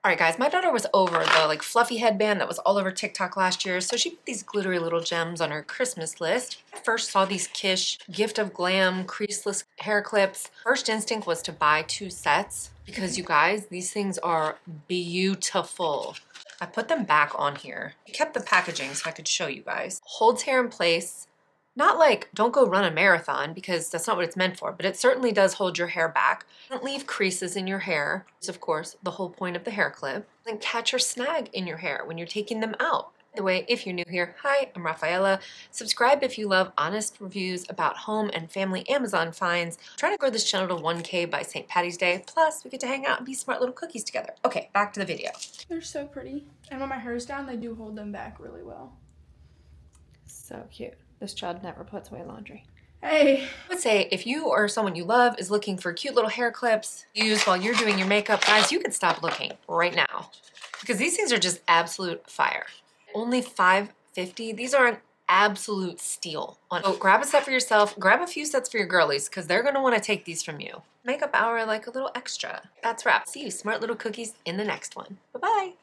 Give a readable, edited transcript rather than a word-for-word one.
All right, guys, my daughter was over the like fluffy headband that was all over TikTok last year, so she put these glittery little gems on her Christmas list. I first saw these Kitsch Gift of Glam creaseless hair clips. First instinct was to buy 2 sets because you guys, these things are beautiful. I put them back on here. I kept the packaging so I could show you guys. Holds hair in place. Not like, don't go run a marathon because that's not what it's meant for, but it certainly does hold your hair back. Don't leave creases in your hair. It's of course the whole point of the hair clip. Then catch or snag in your hair when you're taking them out. By the way, if you're new here, hi, I'm Raphaela. Subscribe if you love honest reviews about home and family Amazon finds. I'm trying to grow this channel to 1K by St. Patty's Day. Plus, we get to hang out and be smart little cookies together. Okay, back to the video. They're so pretty. And when my hair's down, they do hold them back really well. So cute. This child never puts away laundry. Hey. I would say if you or someone you love is looking for cute little hair clips to use while you're doing your makeup, guys, you can stop looking right now because these things are just absolute fire. Only $5.50. These are an absolute steal. So grab a set for yourself, grab a few sets for your girlies because they're going to want to take these from you. Makeup hour like a little extra. That's wrap. See you smart little cookies in the next one. Bye-bye.